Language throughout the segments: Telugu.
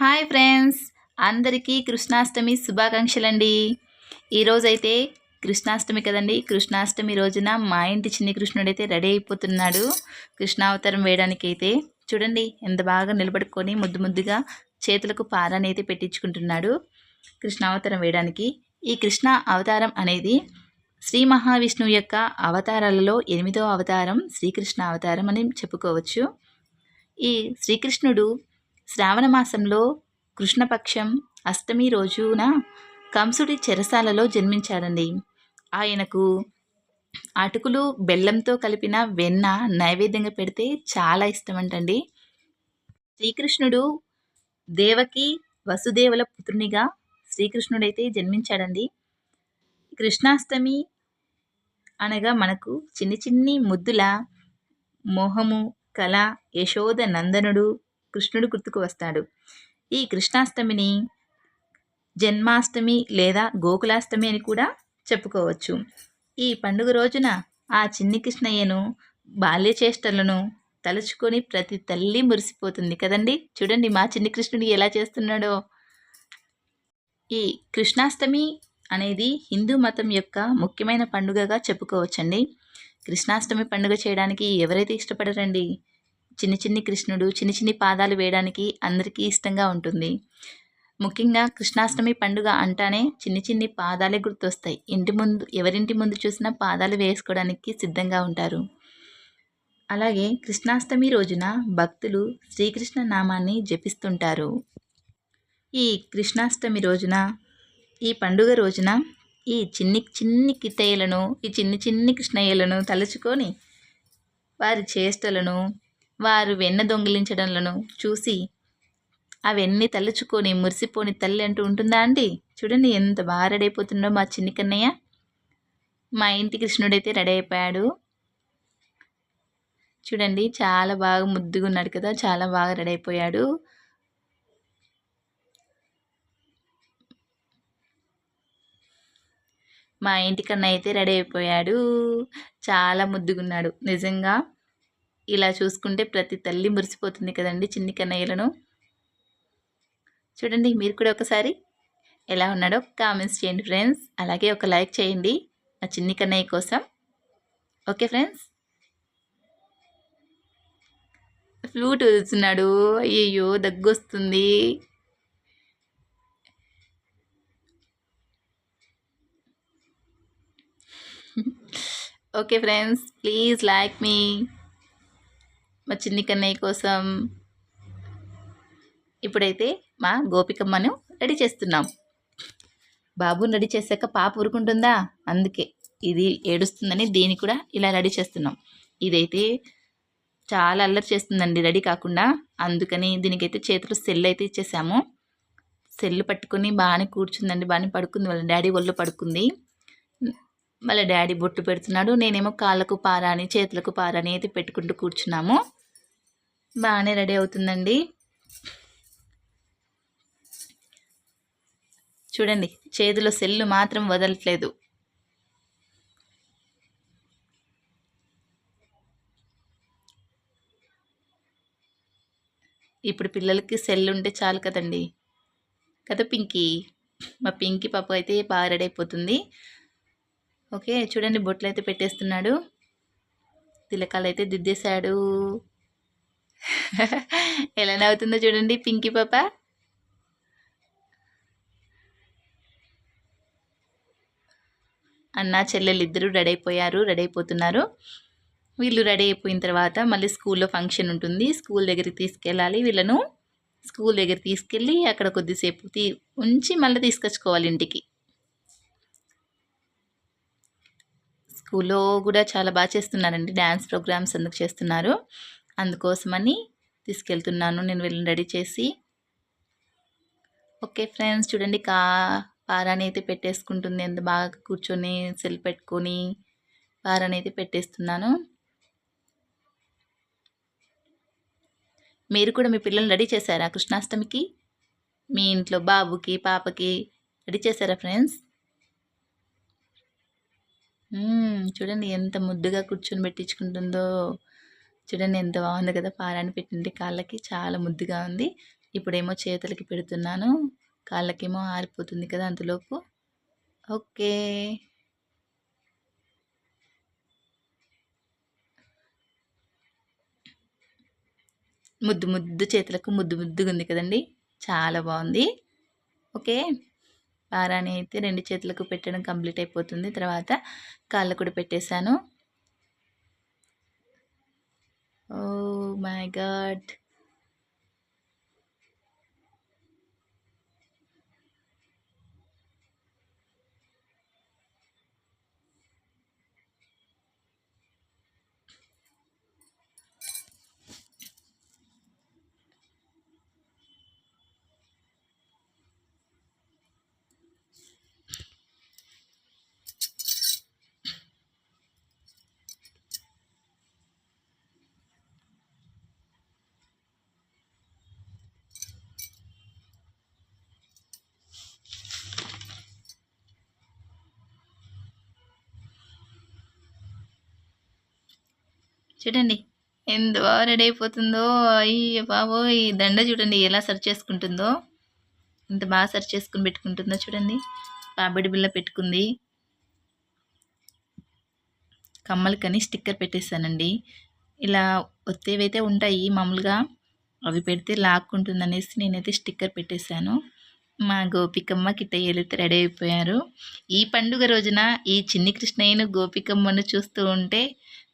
హాయ్ ఫ్రెండ్స్, అందరికీ కృష్ణాష్టమి శుభాకాంక్షలండి. ఈరోజైతే కృష్ణాష్టమి కదండి. కృష్ణాష్టమి రోజున మా ఇంటి చిన్ని కృష్ణుడైతే రెడీ అయిపోతున్నాడు కృష్ణావతారం వేయడానికి. అయితే చూడండి ఎంత బాగా నిలబడుకొని ముద్దు ముద్దుగా చేతులకు పారాని అయితే పెట్టించుకుంటున్నాడు కృష్ణావతారం వేయడానికి. ఈ కృష్ణ అవతారం అనేది శ్రీ మహావిష్ణువు యొక్క అవతారాలలో 8వ అవతారం శ్రీకృష్ణ అవతారం అని చెప్పుకోవచ్చు. ఈ శ్రీకృష్ణుడు శ్రావణ మాసంలో కృష్ణపక్షం అష్టమి రోజున కంసుడి చెరసాలలో జన్మించాడండి. ఆయనకు అటుకులు బెల్లంతో కలిపిన వెన్న నైవేద్యంగా పెడితే చాలా ఇష్టమంటండి. శ్రీకృష్ణుడు దేవకి వసుదేవుల పుత్రునిగా శ్రీకృష్ణుడైతే జన్మించాడండి. కృష్ణాష్టమి అనగా మనకు చిన్ని చిన్ని ముద్దుల మోహము కళ యశోద నందనుడు కృష్ణుడు గుర్తుకు వస్తాడు. ఈ కృష్ణాష్టమిని జన్మాష్టమి లేదా గోకులాష్టమి అని కూడా చెప్పుకోవచ్చు. ఈ పండుగ రోజున ఆ చిన్ని కృష్ణయ్యను బాల్య చేష్టలను తలుచుకొని ప్రతి తల్లి మురిసిపోతుంది కదండి. చూడండి మా చిన్ని కృష్ణుడు ఎలా చేస్తున్నాడో. ఈ కృష్ణాష్టమి అనేది హిందూ మతం యొక్క ముఖ్యమైన పండుగగా చెప్పుకోవచ్చండి. కృష్ణాష్టమి పండుగ చేయడానికి ఎవరైతే ఇష్టపడరండి. చిన్ని చిన్ని కృష్ణుడు చిన్ని చిన్ని పాదాలు వేయడానికి అందరికీ ఇష్టంగా ఉంటుంది. ముఖ్యంగా కృష్ణాష్టమి పండుగ అంటానే చిన్ని చిన్ని పాదాలే గుర్తొస్తాయి. ఎవరింటి ముందు చూసినా పాదాలు వేసుకోవడానికి సిద్ధంగా ఉంటారు. అలాగే కృష్ణాష్టమి రోజున భక్తులు శ్రీకృష్ణ నామాన్ని జపిస్తుంటారు. ఈ కృష్ణాష్టమి రోజున ఈ పండుగ రోజున ఈ చిన్ని చిన్ని కిట్టయ్యలను ఈ చిన్ని చిన్ని కృష్ణయ్యలను తలుచుకొని వారి చేష్టలను వారు వెన్న దొంగిలించడంలను చూసి అవన్నీ తలుచుకొని మురిసిపోని తల్లి అంటూ ఉంటుందా అండి. చూడండి ఎంత బాగా రెడీ అయిపోతుండో మా చిన్ని కన్నయ్య. మా ఇంటి కృష్ణుడైతే రెడీ అయిపోయాడు. చూడండి చాలా బాగా ముద్దుగా ఉన్నాడు కదా, చాలా బాగా రెడీ అయిపోయాడు. మా ఇంటి కన్నయ్య అయితే రెడీ అయిపోయాడు. చాలా ముద్దుగున్నాడు నిజంగా. ఇలా చూసుకుంటే ప్రతి తల్లి మురిసిపోతుంది కదండి చిన్ని కన్నయ్యలను. చూడండి మీరు కూడా ఒకసారి ఎలా ఉన్నాడో కామెంట్స్ చేయండి ఫ్రెండ్స్. అలాగే ఒక లైక్ చేయండి నా చిన్ని కన్నయ్య కోసం. Okay friends. ఫ్లూట్ ఊదుతున్నాడు. అయ్యో దగ్గొస్తుంది. ఓకే ఫ్రెండ్స్, ప్లీజ్ లైక్ మీ. మా చిన్ని కన్నయ్య కోసం ఇప్పుడైతే మా గోపికమ్మను రెడీ చేస్తున్నాం. బాబుని రెడీ చేశాక పాప ఊరుకుంటుందా, అందుకే ఇది ఏడుస్తుందని దీన్ని కూడా ఇలా రెడీ చేస్తున్నాం. ఇదైతే చాలా అల్లరి చేస్తుందండి రెడీ కాకుండా, అందుకని దీనికైతే చేతులు సెల్ అయితే ఇచ్చేసాము. సెల్ పట్టుకొని బాగానే కూర్చుందండి, బాగానే పడుకుంది. వాళ్ళ డాడీ ఒళ్ళు పడుకుంది. వాళ్ళ డాడీ బొట్టు పెడుతున్నాడు. నేనేమో కాళ్ళకు పారాని చేతులకు పారాని అయితే పెట్టుకుంటూ కూర్చున్నాము. బాగానే రెడీ అవుతుందండి. చూడండి చేతిలో సెల్లు మాత్రం వదలట్లేదు. ఇప్పుడు పిల్లలకి సెల్ ఉంటే చాలు కదండి, కదా పింకీ. మా పింకీ పాప అయితే బాగా రెడీ అయిపోతుంది. ఓకే చూడండి బొట్లు అయితే పెట్టేస్తున్నాడు. తిలకాలు అయితే దిద్దేశాడు. ఎలా నవ్వుతుందో చూడండి పింకీ పాప. అన్న చెల్లెలు ఇద్దరు రెడీ అయిపోతున్నారు. వీళ్ళు రెడీ అయిపోయిన తర్వాత మళ్ళీ స్కూల్లో ఫంక్షన్ ఉంటుంది. స్కూల్ దగ్గరికి తీసుకెళ్ళాలి. వీళ్ళను స్కూల్ దగ్గర తీసుకెళ్ళి అక్కడ కొద్దిసేపు ఉంచి మళ్ళీ తీసుకొచ్చుకోవాలి ఇంటికి. స్కూల్లో కూడా చాలా బాగా చేస్తున్నారండి, డ్యాన్స్ ప్రోగ్రామ్స్ అందుకు చేస్తున్నారు. అందుకోసమని తీసుకెళ్తున్నాను నేను వీళ్ళని రెడీ చేసి. ఓకే ఫ్రెండ్స్ చూడండి పారాని అయితే పెట్టేసుకుంటుంది. ఎంత బాగా కూర్చొని సెల్ పెట్టుకొని పారాని అయితే పెట్టేస్తున్నాను. మీరు కూడా మీ పిల్లల్ని రెడీ చేశారా కృష్ణాష్టమికి? మీ ఇంట్లో బాబుకి పాపకి రెడీ చేశారా ఫ్రెండ్స్? చూడండి ఎంత ముద్దుగా కూర్చొని పెట్టించుకుంటుందో. చూడండి ఎంత బాగుంది కదా, పారాని పెట్టింది కాళ్ళకి చాలా ముద్దుగా ఉంది. ఇప్పుడేమో చేతులకి పెడుతున్నాను, కాళ్ళకేమో ఆరిపోతుంది కదా అంతలోపు. ఓకే. ముద్దు ముద్దు చేతులకు ముద్దు ముద్దుగా ఉంది కదండి, చాలా బాగుంది. ఓకే, పారాని అయితే 2 చేతులకు పెట్టడం కంప్లీట్ అయిపోతుంది. తర్వాత కాళ్ళు కూడా పెట్టేశాను. ఓ మై గాడ్, చూడండి ఎంత బాగా రెడీ అయిపోతుందో. అయ్య బాబోయ్, ఈ దండ చూడండి ఎలా సర్చ్ చేసుకుంటుందో, ఇంత బాగా సర్చ్ చేసుకుని పెట్టుకుంటుందో చూడండి. పాపిడి బిళ్ళ పెట్టుకుంది. కమ్మలకని స్టిక్కర్ పెట్టేశానండి. ఇలా ఒత్తేవైతే ఉంటాయి మామూలుగా, అవి పెడితే లాక్కుంటుంది అనేసి నేనైతే స్టిక్కర్ పెట్టేశాను. మా గోపికమ్మ కిట్టయ్యలైతే రెడీ అయిపోయారు. ఈ పండుగ రోజున ఈ చిన్ని కృష్ణయ్యను గోపికమ్మను చూస్తూ ఉంటే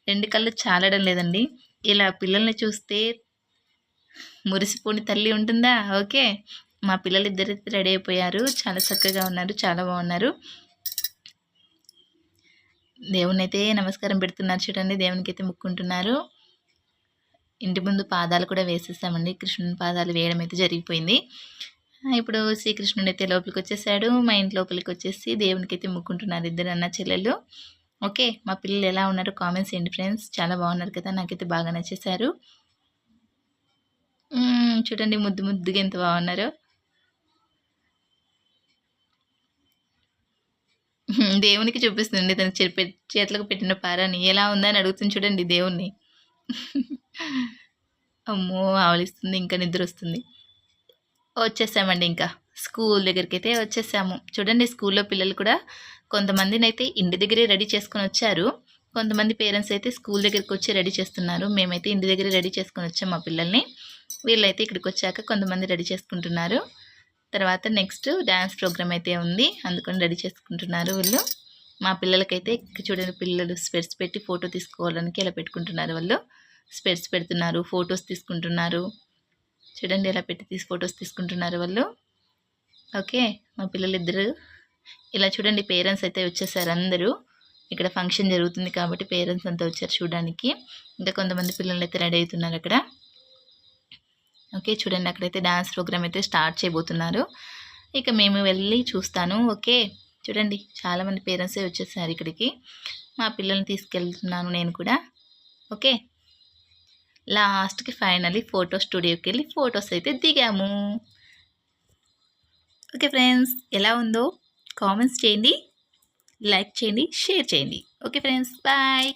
2 కళ్ళు చాలడం లేదండి. ఇలా పిల్లల్ని చూస్తే మురిసిపోని తల్లి ఉంటుందా? ఓకే, మా పిల్లలిద్దరు రెడీ అయిపోయారు, చాలా చక్కగా ఉన్నారు, చాలా బాగున్నారు. దేవునైతే నమస్కారం పెడుతున్నారు చూడండి, దేవునికి అయితే ముక్కుంటున్నారు. ఇంటి ముందు పాదాలు కూడా వేసేసామండి, కృష్ణుని పాదాలు వేయడం అయితే జరిగిపోయింది. ఇప్పుడు శ్రీకృష్ణుడు అయితే లోపలికి వచ్చేసాడు. మా ఇంటి లోపలికి వచ్చేసి దేవునికి అయితే ముక్కుంటున్నారు ఇద్దరు అన్న చెల్లెలు. ఓకే, మా పిల్లలు ఎలా ఉన్నారు కామెంట్స్ చేయండి ఫ్రెండ్స్, చాలా బాగున్నారు కదా, నాకైతే బాగా నచ్చేసారు. చూడండి ముద్దు ముద్దుగా ఎంత బాగున్నారో. దేవునికి చూపిస్తుంది, తనకి చేతులకు పెట్టిన పారాని ఎలా ఉందని అడుగుతుంది చూడండి దేవుణ్ణి. అమ్మో ఆవలిస్తుంది, ఇంకా నిద్ర వస్తుంది. వచ్చేసామండి, ఇంకా స్కూల్ దగ్గరికి అయితే వచ్చేసాము. చూడండి స్కూల్లో పిల్లలు కూడా కొంతమందిని అయితే ఇంటి దగ్గరే రెడీ చేసుకొని వచ్చారు, కొంతమంది పేరెంట్స్ అయితే స్కూల్ దగ్గరికి వచ్చి రెడీ చేస్తున్నారు. మేమైతే ఇంటి దగ్గర రెడీ చేసుకొని వచ్చాము మా పిల్లల్ని. వీళ్ళైతే ఇక్కడికి వచ్చాక కొంతమంది రెడీ చేసుకుంటున్నారు. తర్వాత నెక్స్ట్ డ్యాన్స్ ప్రోగ్రామ్ అయితే ఉంది, అందుకని రెడీ చేసుకుంటున్నారు వీళ్ళు. మా పిల్లలకైతే చూడండి, పిల్లలు స్పెట్స్ పెట్టి ఫోటో తీసుకోవడానికి ఇలా పెట్టుకుంటున్నారు. వాళ్ళు స్పెట్స్ పెడుతున్నారు, ఫొటోస్ తీసుకుంటున్నారు. చూడండి ఎలా పెట్టి ఫొటోస్ తీసుకుంటున్నారు వాళ్ళు. ఓకే, మా పిల్లలిద్దరు ఇలా చూడండి, పేరెంట్స్ అయితే వచ్చేసారు అందరూ. ఇక్కడ ఫంక్షన్ జరుగుతుంది కాబట్టి పేరెంట్స్ అంతా వచ్చారు చూడడానికి. ఇంకా కొంతమంది పిల్లలు అయితే రెడీ అవుతున్నారు అక్కడ. ఓకే, చూడండి అక్కడైతే డ్యాన్స్ ప్రోగ్రామ్ అయితే స్టార్ట్ చేయబోతున్నారు. ఇక మేము వెళ్ళి చూస్తాను. ఓకే, చూడండి చాలామంది పేరెంట్సే వచ్చేసారు ఇక్కడికి. మా పిల్లల్ని తీసుకెళ్తున్నాను నేను కూడా. ఓకే, లాస్ట్కి ఫైనల్లీ ఫోటో స్టూడియోకి వెళ్ళి ఫొటోస్ అయితే దిగాము. ఓకే ఫ్రెండ్స్, ఎలా ఉందో కామెంట్స్ చేయండి, లైక్ చేయండి, షేర్ చేయండి. Okay friends, bye.